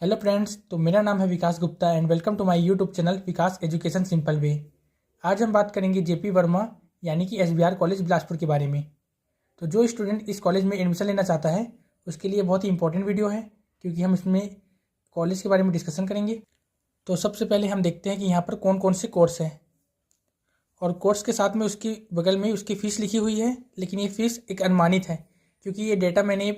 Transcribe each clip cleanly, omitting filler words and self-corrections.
Hello friends, तो मेरा नाम है Vikas Gupta and welcome to my YouTube channel Vikas education simple way. आज हम बात करेंगे जेपी वर्मा यानी कि एसबीआर कॉलेज बिलासपुर के बारे में। तो जो स्टूडेंट इस कॉलेज में एडमिशन लेना चाहता है उसके लिए बहुत ही इंपॉर्टेंट वीडियो है, क्योंकि हम इसमें कॉलेज के बारे में डिस्कशन करेंगे। तो सबसे पहले हम देखते हैं कि यहाँ पर कौन कौन से कोर्स हैं, और कोर्स के साथ में उसकी बगल में उसकी फ़ीस लिखी हुई है। लेकिन ये फ़ीस एक अनुमानित है, क्योंकि ये डेटा मैंने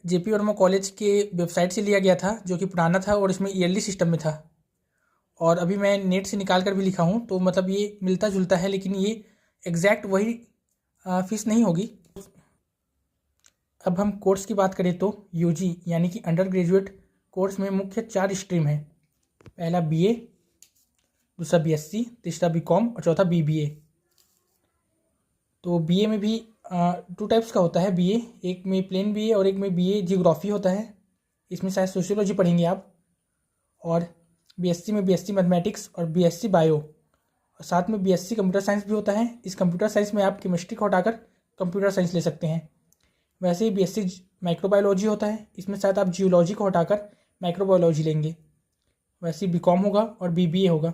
जेपी वर्मा कॉलेज के वेबसाइट से लिया गया था, जो कि पुराना था और इसमें ईयरली सिस्टम में था। और अभी मैं नेट से निकाल कर भी लिखा हूँ, तो मतलब ये मिलता जुलता है, लेकिन ये एग्जैक्ट वही फीस नहीं होगी। अब हम कोर्स की बात करें तो यूजी यानी कि अंडर ग्रेजुएट कोर्स में मुख्य 4 स्ट्रीम है। पहला बीए, दूसरा बीएससी, तीसरा बीकॉम और चौथा बीबीए। तो बीए में भी 2 टाइप्स का होता है बीए, एक में प्लेन बीए और एक में बीए जियोग्राफी होता है। इसमें शायद सोशियोलॉजी पढ़ेंगे आप। और बीएससी में बीएससी मैथमेटिक्स और बीएससी बायो, और साथ में बीएससी कंप्यूटर साइंस भी होता है। इस कंप्यूटर साइंस में आप केमिस्ट्री को हटाकर कंप्यूटर साइंस ले सकते हैं। वैसे ही बीएससी माइक्रोबायोलॉजी होता है, इसमें शायद आप जियोलॉजी को हटाकर माइक्रोबायोलॉजी लेंगे। वैसे ही बीकॉम होगा और बीबीए होगा।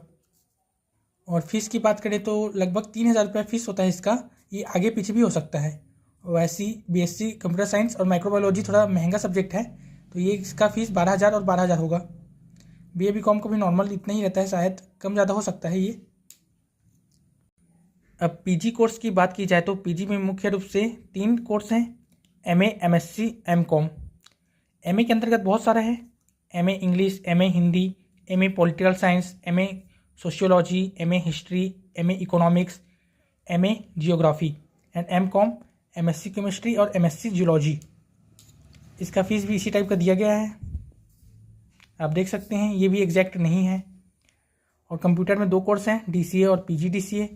और फीस की बात करें तो लगभग 3,000 रुपये फ़ीस होता है इसका। ये आगे पीछे भी हो सकता है। वैसी बीएससी कंप्यूटर साइंस और माइक्रोबायोलॉजी थोड़ा महंगा सब्जेक्ट है, तो ये इसका फ़ीस 12,000 और 12,000 होगा। बीए बीकॉम का भी नॉर्मल इतना ही रहता है, शायद कम ज़्यादा हो सकता है ये। अब पीजी कोर्स की बात की जाए तो पीजी में मुख्य रूप से 3 कोर्स हैं, एमए, एमएससी, एमकॉम। एमए के अंतर्गत बहुत सारा है, MA English, MA Hindi, MA political science, MA sociology, MA history, MA economics, MA geography and MCom MSc chemistry और एमएससी जियोलॉजी। इसका फीस भी इसी टाइप का दिया गया है, आप देख सकते हैं। ये भी एग्जैक्ट नहीं है। और कंप्यूटर में 2 कोर्स हैं, डीसीए और पीजीडीसीए।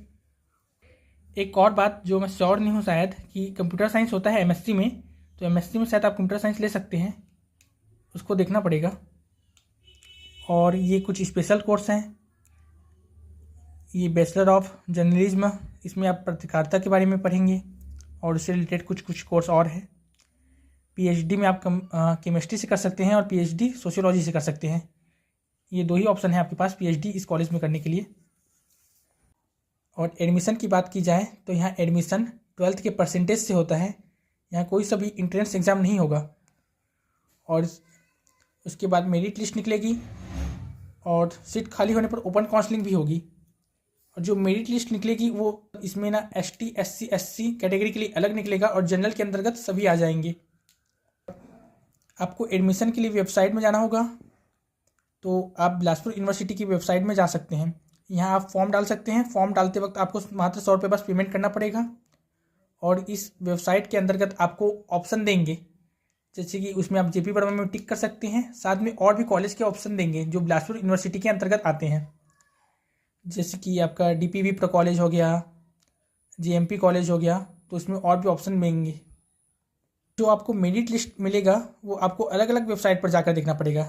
एक और बात जो मैं श्योर नहीं हूँ शायद, कि कंप्यूटर साइंस होता है एमएससी में, तो एमएससी में शायद आप कंप्यूटर साइंस ले सकते हैं, उसको देखना पड़ेगा। और ये कुछ स्पेशल कोर्स हैं। ये बैचलर ऑफ जर्नलिज्म, इसमें आप पत्रकारिता के बारे में पढ़ेंगे और उससे रिलेटेड कुछ कोर्स और है। पीएचडी में आप केमिस्ट्री से कर सकते हैं और पीएचडी सोशियोलॉजी से कर सकते हैं। ये 2 ही ऑप्शन है आपके पास पीएचडी इस कॉलेज में करने के लिए। और एडमिशन की बात की जाए तो यहाँ एडमिशन 12th के परसेंटेज से होता है। यहाँ कोई सा भी इंट्रेंस एग्ज़ाम नहीं होगा। और उसके बाद मेरिट लिस्ट निकलेगी और सीट खाली होने पर ओपन काउंसलिंग भी होगी। और जो मेरिट लिस्ट निकलेगी वो इसमें ना एसटी, एससी, एससी कैटेगरी के लिए अलग निकलेगा और जनरल के अंतर्गत सभी आ जाएंगे। आपको एडमिशन के लिए वेबसाइट में जाना होगा, तो आप बिलासपुर यूनिवर्सिटी की वेबसाइट में जा सकते हैं। यहाँ आप फॉर्म डाल सकते हैं। फॉर्म डालते वक्त आपको मात्र 100 रुपये बस पेमेंट करना पड़ेगा। और इस वेबसाइट के अंतर्गत आपको ऑप्शन देंगे, जैसे कि उसमें आप जेपी वर्मा में टिक कर सकते हैं। साथ में और भी कॉलेज के ऑप्शन देंगे जो बिलासपुर यूनिवर्सिटी के अंतर्गत आते हैं, जैसे कि आपका डीपीवी प्रो कॉलेज हो गया, जेएमपी कॉलेज हो गया। तो उसमें और भी ऑप्शन देंगे। जो आपको मेरिट लिस्ट मिलेगा वो आपको अलग अलग वेबसाइट पर जाकर देखना पड़ेगा।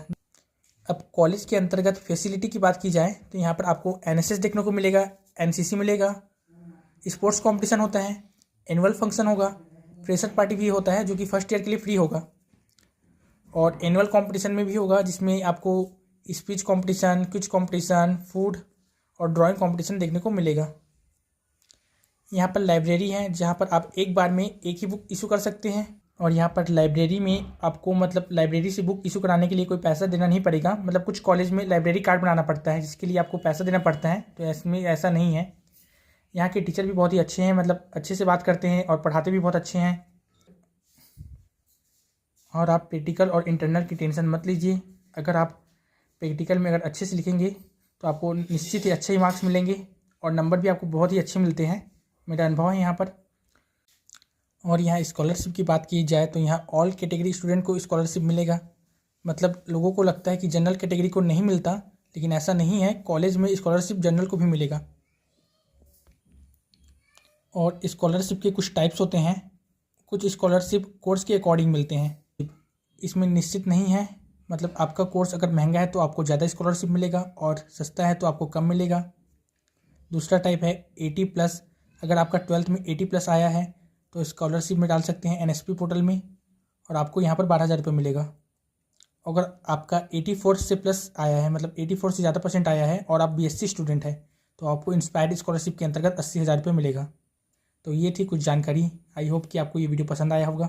अब कॉलेज के अंतर्गत फैसिलिटी की बात की जाए तो यहाँ पर आपको एनएसएस देखने को मिलेगा, एनसीसी मिलेगा, स्पोर्ट्स कंपटीशन होता है, एनुअल फंक्शन होगा, फ्रेशर पार्टी भी होता है जो कि फर्स्ट ईयर के लिए फ्री होगा। और एनुअल कंपटीशन में भी होगा, जिसमें आपको speech competition, quiz competition, food और ड्राइंग कंपटीशन देखने को मिलेगा। यहाँ पर लाइब्रेरी है, जहाँ पर आप एक बार में एक ही बुक इशू कर सकते हैं। और यहाँ पर लाइब्रेरी में आपको मतलब लाइब्रेरी से बुक इशू कराने के लिए कोई पैसा देना नहीं पड़ेगा। मतलब कुछ कॉलेज में लाइब्रेरी कार्ड बनाना पड़ता है, जिसके लिए आपको पैसा देना पड़ता है, तो इसमें ऐसा नहीं है। यहाँ के टीचर भी बहुत ही अच्छे हैं, मतलब अच्छे से बात करते हैं और पढ़ाते भी बहुत अच्छे हैं। और आप प्रैक्टिकल और इंटरनल की टेंशन मत लीजिए। अगर आप प्रैक्टिकल में अगर अच्छे से लिखेंगे तो आपको निश्चित ही अच्छे ही मार्क्स मिलेंगे और नंबर भी आपको बहुत ही अच्छे मिलते हैं, मेरा अनुभव है यहाँ पर। और यहाँ स्कॉलरशिप की बात की जाए तो यहाँ ऑल कैटेगरी स्टूडेंट को स्कॉलरशिप मिलेगा। मतलब लोगों को लगता है कि जनरल कैटेगरी को नहीं मिलता, लेकिन ऐसा नहीं है। कॉलेज में स्कॉलरशिप जनरल को भी मिलेगा। और स्कॉलरशिप के कुछ टाइप्स होते हैं। कुछ स्कॉलरशिप कोर्स के अकॉर्डिंग मिलते हैं, इसमें निश्चित नहीं है। मतलब आपका कोर्स अगर महंगा है तो आपको ज़्यादा स्कॉलरशिप मिलेगा और सस्ता है तो आपको कम मिलेगा। दूसरा टाइप है 80+। अगर आपका 12th में 80+ आया है तो स्कॉलरशिप में डाल सकते हैं एनएसपी पोर्टल में, और आपको यहाँ पर 12,000 रुपये मिलेगा। अगर आपका 84 से प्लस आया है, मतलब 84 से ज़्यादा परसेंट आया है और आप BSc स्टूडेंट है, तो आपको इंस्पायर्ड स्कॉलरशिप के अंतर्गत 80,000 रुपये मिलेगा। तो ये थी कुछ जानकारी। आई होप कि आपको ये वीडियो पसंद आया होगा।